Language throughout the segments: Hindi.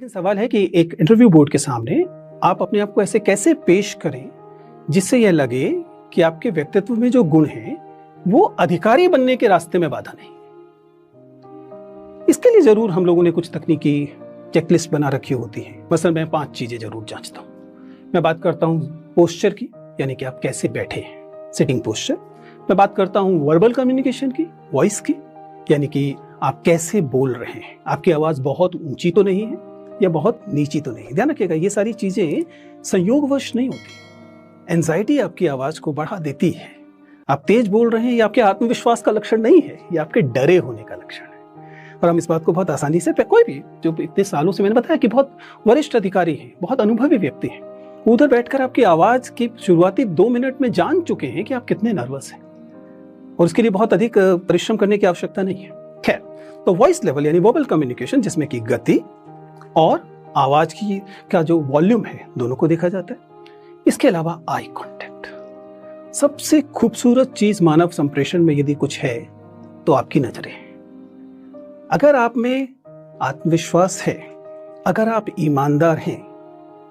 लेकिन सवाल है कि एक इंटरव्यू बोर्ड के सामने आप अपने आप को ऐसे कैसे पेश करें जिससे यह लगे कि आपके व्यक्तित्व में जो गुण हैं वो अधिकारी बनने के रास्ते में बाधा नहीं। इसके लिए जरूर हम लोगों ने कुछ तकनीकी चेकलिस्ट बना रखी होती है। मसलन मैं 5 चीजें जरूर जांचता हूं। मैं बात करता हूं पोस्चर की, यानी कि आप कैसे बैठे हैं, सिटिंग पोस्चर। मैं बात करता हूं वर्बल कम्युनिकेशन की, वॉइस की, यानी कि आप कैसे बोल रहे हैं, आपकी आवाज बहुत ऊंची तो नहीं है या बहुत नीची तो नहीं। ध्यान रखिएगा, ये सारी चीजें संयोगवश नहीं होती। एंजाइटी आपकी आवाज को बढ़ा देती है। आप तेज बोल रहे हैं, ये आपके आत्मविश्वास का लक्षण नहीं है, ये आपके डरे होने का लक्षण है। और हम इस बात को बहुत आसानी से, कोई भी जो इतने सालों से, मैंने बताया कि बहुत वरिष्ठ अधिकारी हैं, बहुत अनुभवी व्यक्ति हैं, उधर बैठकर आपकी आवाज की शुरुआती 2 मिनट में जान चुके हैं कि आप कितने नर्वस हैं, और उसके लिए बहुत अधिक परिश्रम करने की आवश्यकता नहीं है। खैर, तो वॉइस लेवल यानी वर्बल कम्युनिकेशन, जिसमें कि गति और आवाज की का जो वॉल्यूम है दोनों को देखा जाता है। इसके अलावा आई कांटेक्ट, सबसे खूबसूरत चीज मानव संप्रेषण में यदि कुछ है तो आपकी नजरें। अगर आप में आत्मविश्वास है, अगर आप ईमानदार हैं,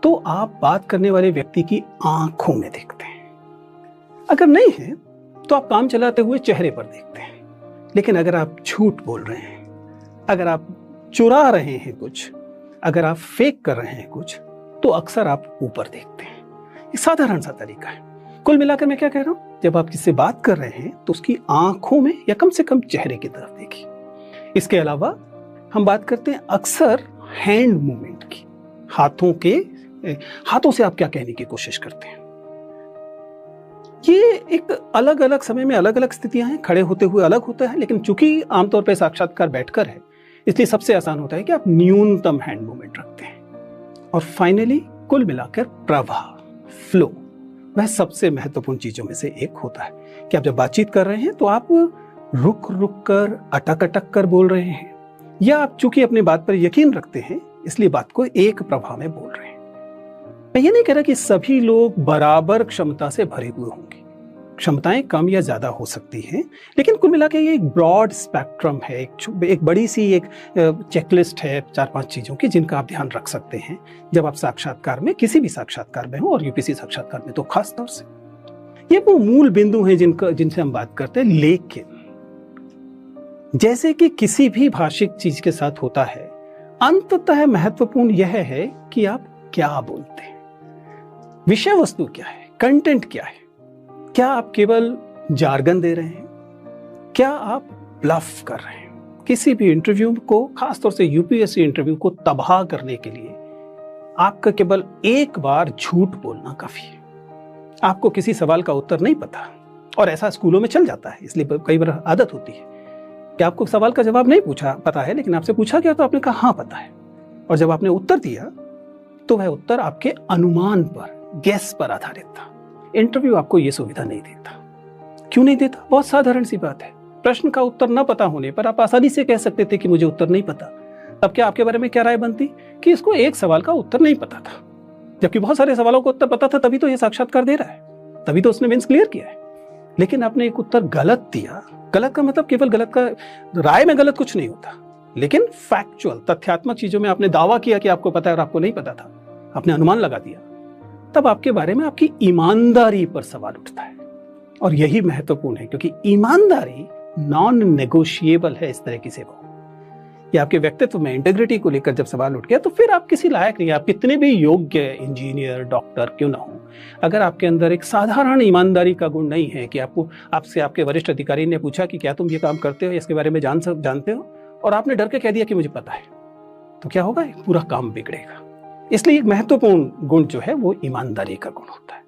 तो आप बात करने वाले व्यक्ति की आंखों में देखते हैं। अगर नहीं है तो आप काम चलाते हुए चेहरे पर देखते हैं। लेकिन अगर आप झूठ बोल रहे हैं, अगर आप चुरा रहे हैं कुछ, अगर आप फेक कर रहे हैं कुछ, तो अक्सर आप ऊपर देखते हैं। एक साधारण सा तरीका है। कुल मिलाकर मैं क्या कह रहा हूं, जब आप किससे बात कर रहे हैं तो उसकी आंखों में या कम से कम चेहरे की तरफ देखिए। इसके अलावा हम बात करते हैं अक्सर हैंड मूवमेंट की, हाथों से आप क्या कहने की कोशिश करते हैं। ये एक अलग अलग समय में अलग अलग स्थितियां हैं, खड़े होते हुए अलग होता है, लेकिन चूंकि आमतौर पर साक्षात्कार बैठकर है, इसलिए सबसे आसान होता है कि आप न्यूनतम हैंड मूवमेंट रखते हैं। और फाइनली कुल मिलाकर प्रवाह, फ्लो, वह सबसे महत्वपूर्ण चीजों में से एक होता है कि आप जब बातचीत कर रहे हैं तो आप रुक रुक कर, अटक अटक कर बोल रहे हैं, या आप चूंकि अपनी बात पर यकीन रखते हैं इसलिए बात को एक प्रवाह में बोल रहे हैं। मैं ये नहीं कह रहा कि सभी लोग बराबर क्षमता से भरे हुए होंगे, क्षमताएं कम या ज्यादा हो सकती हैं, लेकिन कुल मिलाकर ये एक ब्रॉड स्पेक्ट्रम है, एक बड़ी सी एक चेकलिस्ट है 4-5 चीजों की जिनका आप ध्यान रख सकते हैं जब आप साक्षात्कार में, किसी भी साक्षात्कार में हो, और यूपीएससी साक्षात्कार में तो खास तौर से। ये वो मूल बिंदु हैं जिनसे हम बात करते हैं। लेकिन जैसे कि किसी भी भाषिक चीज के साथ होता है, अंततः महत्वपूर्ण यह है कि आप क्या बोलते हैं, विषय वस्तु क्या है, कंटेंट क्या है। क्या आप केवल जार्गन दे रहे हैं, क्या आप ब्लफ कर रहे हैं। किसी भी इंटरव्यू को, खासतौर से यूपीएससी इंटरव्यू को तबाह करने के लिए आपका केवल एक बार झूठ बोलना काफी है। आपको किसी सवाल का उत्तर नहीं पता, और ऐसा स्कूलों में चल जाता है, इसलिए कई बार आदत होती है कि आपको सवाल का जवाब नहीं पता है, लेकिन आपसे पूछा गया तो आपने कहा हाँ पता है, और जब आपने उत्तर दिया तो वह उत्तर आपके अनुमान पर, गेस पर आधारित था। इंटरव्यू आपको यह सुविधा नहीं देता। क्यों नहीं देता? बहुत साधारण सी बात है। प्रश्न का उत्तर न पता होने पर आप आसानी से कह सकते थे कि मुझे उत्तर नहीं पता। तब क्या आपके बारे में क्या राय बनती कि इसको एक सवाल का उत्तर नहीं पता था, जबकि बहुत सारे सवालों का उत्तर पता था, तभी तो यह साक्षात्कार दे रहा है, तभी तो उसने मेंस क्लियर किया है। लेकिन आपने एक उत्तर गलत दिया। गलत का मतलब केवल गलत का, राय में गलत कुछ नहीं होता, लेकिन फैक्चुअल, तथ्यात्मक चीजों में आपने दावा किया कि आपको पता है और आपको नहीं पता था, आपने अनुमान लगा दिया, तब आपके बारे में आपकी ईमानदारी पर सवाल उठता है। और यही महत्वपूर्ण है, क्योंकि ईमानदारी नॉन नेगोशिएबल है इस तरह की सेवा। ये आपके व्यक्तित्व में इंटीग्रिटी को लेकर जब सवाल उठ गया तो फिर आप किसी लायक नहीं। आप कितने भी योग्य इंजीनियर, डॉक्टर क्यों ना हो, अगर आपके अंदर एक साधारण ईमानदारी का गुण नहीं है कि आपसे आपके वरिष्ठ अधिकारी ने पूछा कि क्या तुम ये काम करते हो, इसके बारे में जानते हो, और आपने डर के कह दिया कि मुझे पता है, तो क्या होगा? पूरा काम बिगड़ेगा। इसलिए एक महत्वपूर्ण गुण जो है वो ईमानदारी का गुण होता है।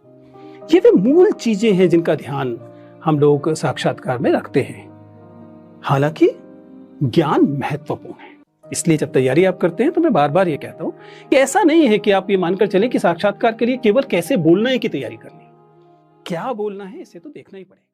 ये वे मूल चीजें हैं जिनका ध्यान हम लोग साक्षात्कार में रखते हैं। हालांकि ज्ञान महत्वपूर्ण है, इसलिए जब तैयारी आप करते हैं तो मैं बार बार ये कहता हूं कि ऐसा नहीं है कि आप ये मानकर चले कि साक्षात्कार के लिए केवल कैसे बोलना है की तैयारी करनी, क्या बोलना है इसे तो देखना ही पड़ेगा।